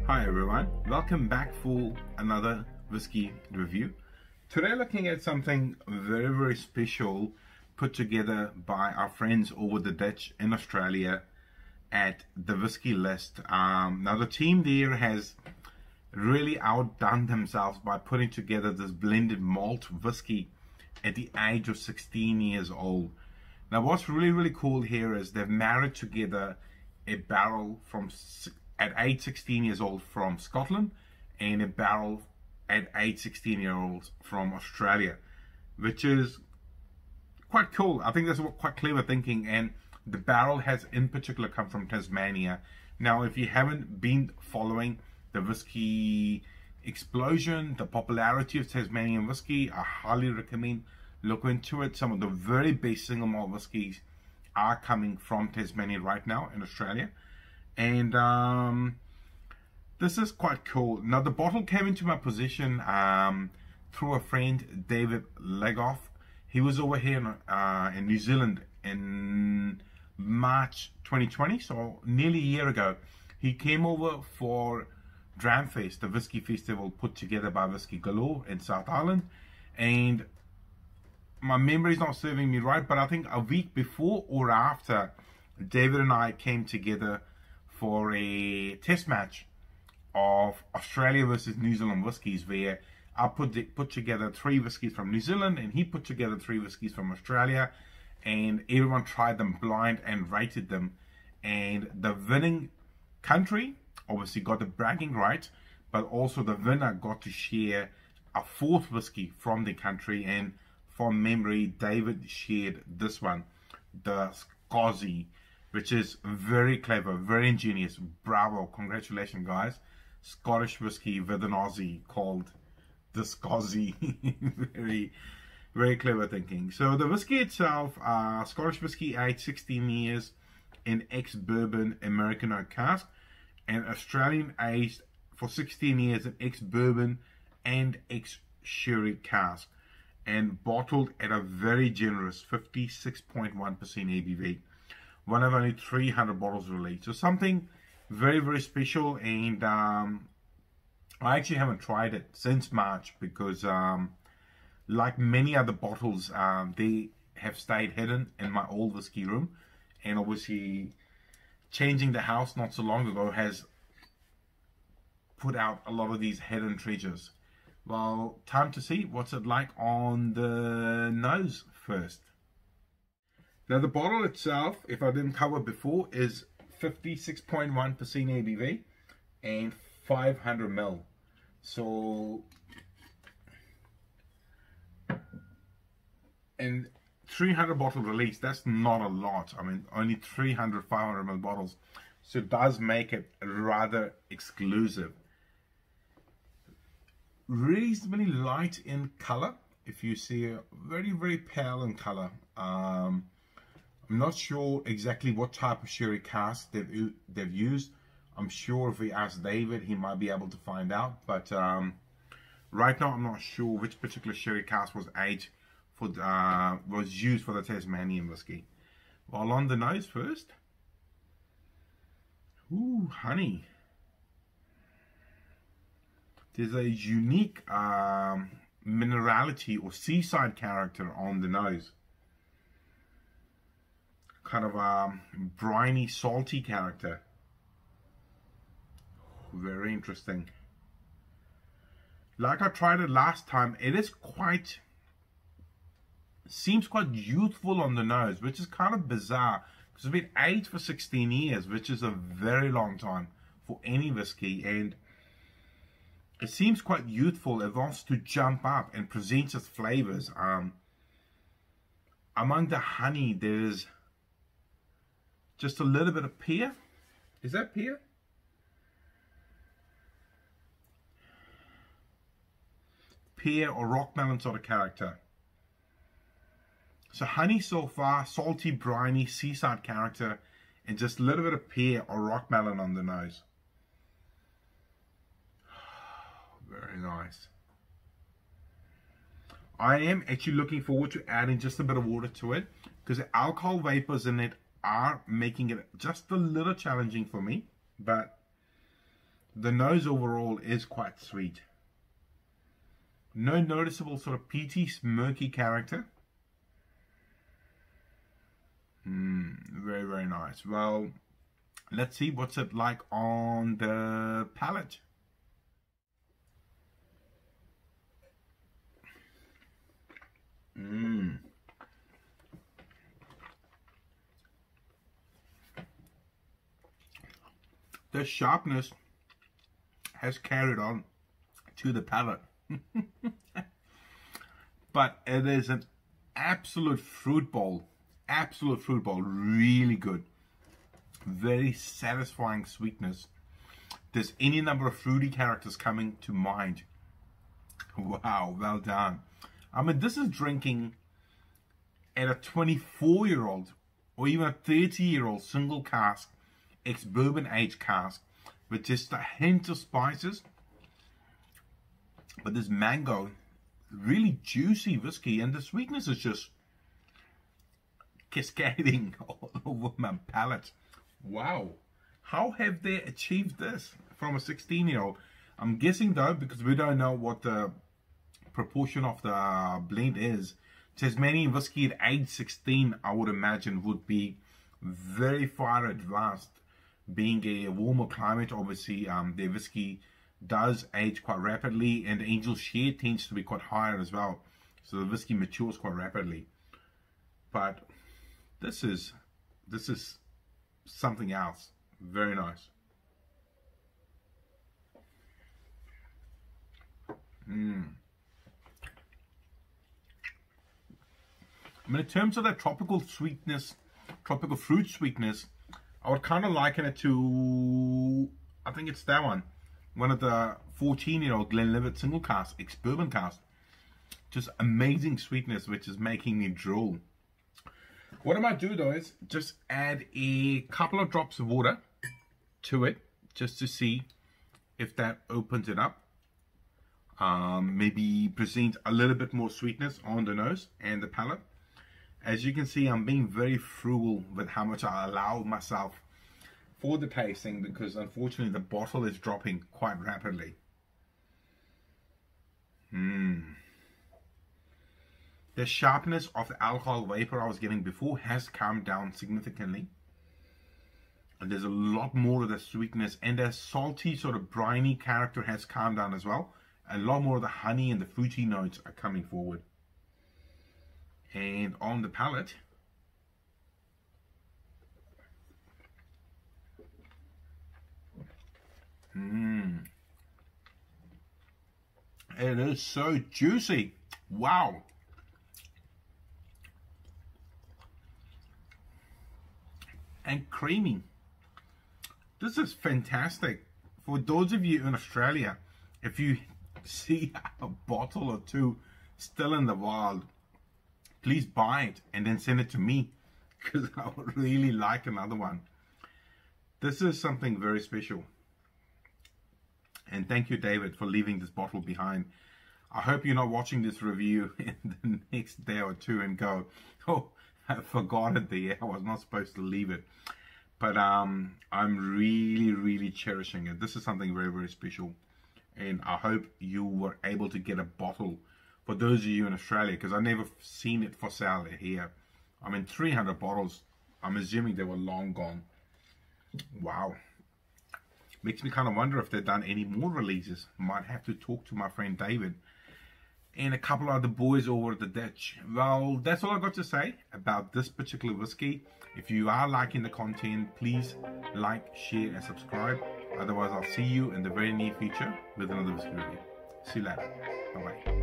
Hi everyone, welcome back for another whiskey review. Today looking at something very special put together by our friends over the ditch in Australia at the Whisky List. Now the team there has really outdone themselves by putting together this blended malt whiskey at the age of 16 years old. Now what's really cool here is they've married together a barrel from at age 16 years old from Scotland and a barrel at age 16 years old from Australia, which is quite cool. I think that's quite clever thinking, and the barrel has in particular come from Tasmania. Now if you haven't been following the whiskey explosion, the popularity of Tasmanian whiskey, I highly recommend look into it. Some of the very best single malt whiskies are coming from Tasmania right now in Australia. And this is quite cool. Now the bottle came into my possession through a friend, David Legoff. He was over here in New Zealand in March 2020, so nearly a year ago. He came over for Dramfest, the whiskey festival put together by Whiskey Galore in South Island, and my memory is not serving me right, but I think a week before or after, David and I came together for a test match of Australia versus New Zealand whiskies, where I put together 3 whiskies from New Zealand and he put together 3 whiskies from Australia, and everyone tried them blind and rated them, and the winning country obviously got the bragging right, but also the winner got to share a 4th whiskey from the country, and from memory David shared this one, the Scozzie, which is very clever, very ingenious. Bravo, congratulations guys. Scottish whiskey with an Aussie called the Scozzie. very clever thinking. So the whiskey itself, Scottish whiskey aged 16 years in ex-bourbon American oak cask, and Australian aged for 16 years in ex-bourbon and ex-sherry cask, and bottled at a very generous 56.1% ABV. One of only 300 bottles released. So something very special, and I actually haven't tried it since March because like many other bottles, they have stayed hidden in my old whiskey room, and obviously changing the house not so long ago has put out a lot of these hidden treasures. Well, time to see what's it like on the nose first. Now the bottle itself, if I didn't cover before, is 56.1% ABV and 500 ml. So, and 300 bottle release, that's not a lot. I mean, only 300 500 ml bottles. So it does make it rather exclusive. Reasonably light in color. If you see, very pale in color. I'm not sure exactly what type of sherry cask they've used. I'm sure if we ask David, he might be able to find out. But right now, I'm not sure which particular sherry cask was aged for was used for the Tasmanian whiskey. Well, on the nose first. Ooh, honey. There's a unique minerality or seaside character on the nose. Kind of a briny, salty character. Very interesting. Like I tried it last time, it is quite, seems quite youthful on the nose, which is kind of bizarre because it's been aged for 16 years, which is a very long time for any whiskey, and it seems quite youthful. It wants to jump up and presents its flavors. Among the honey, there's just a little bit of pear. Is that pear? Pear or rock melon sort of character. So honey so far, salty, briny, seaside character, and just a little bit of pear or rock melon on the nose. Very nice. I am actually looking forward to adding just a bit of water to it, because the alcohol vapors in it are making it just a little challenging for me, but the nose overall is quite sweet. No noticeable sort of peaty, smoky character. Very, very nice. Well, let's see what's it like on the palate. The sharpness has carried on to the palate. But it is an absolute fruit bowl. Absolute fruit bowl. Really good. Very satisfying sweetness. There's any number of fruity characters coming to mind. Wow, well done. I mean, this is drinking at a 24-year-old or even a 30-year-old single cask, ex-bourbon aged cask, with just a hint of spices. But this mango, really juicy whiskey, and the sweetness is just cascading all over my palate. Wow, how have they achieved this from a 16-year-old? I'm guessing though, because we don't know what the proportion of the blend is, Tasmanian whiskey at age 16, I would imagine, would be very far advanced. Being a warmer climate, obviously, their whiskey does age quite rapidly, and the angel share tends to be quite higher as well. So the whiskey matures quite rapidly. But this is something else. Very nice. I mean, in terms of that tropical sweetness, tropical fruit sweetness, I would kind of liken it to, I think it's that one of the 14-year-old Glenlivet single cask, ex-bourbon cask. Just amazing sweetness, which is making me drool. What I might do though is just add a couple of drops of water to it, just to see if that opens it up. Maybe present a little bit more sweetness on the nose and the palate. As you can see, I'm being very frugal with how much I allow myself for the tasting, because unfortunately the bottle is dropping quite rapidly. The sharpness of the alcohol vapor I was getting before has calmed down significantly. And there's a lot more of the sweetness, and the salty sort of briny character has calmed down as well. A lot more of the honey and the fruity notes are coming forward. And on the palate, it is so juicy. Wow. And creamy. This is fantastic. For those of you in Australia, if you see a bottle or two still in the wild, please buy it and then send it to me, because I would really like another one. This is something very special. And thank you, David, for leaving this bottle behind. I hope you're not watching this review in the next day or two and go, oh, I forgot it there. I was not supposed to leave it. But I'm really, really cherishing it. This is something very, very special. And I hope you were able to get a bottle for those of you in Australia, because I've never seen it for sale here. I mean, 300 bottles. I'm assuming they were long gone. Wow. Makes me kind of wonder if they've done any more releases. Might have to talk to my friend David and a couple of the boys over at the ditch. Well, that's all I got to say about this particular whiskey. If you are liking the content, please like, share and subscribe. Otherwise, I'll see you in the very near future with another whiskey review. See you later. Bye-bye.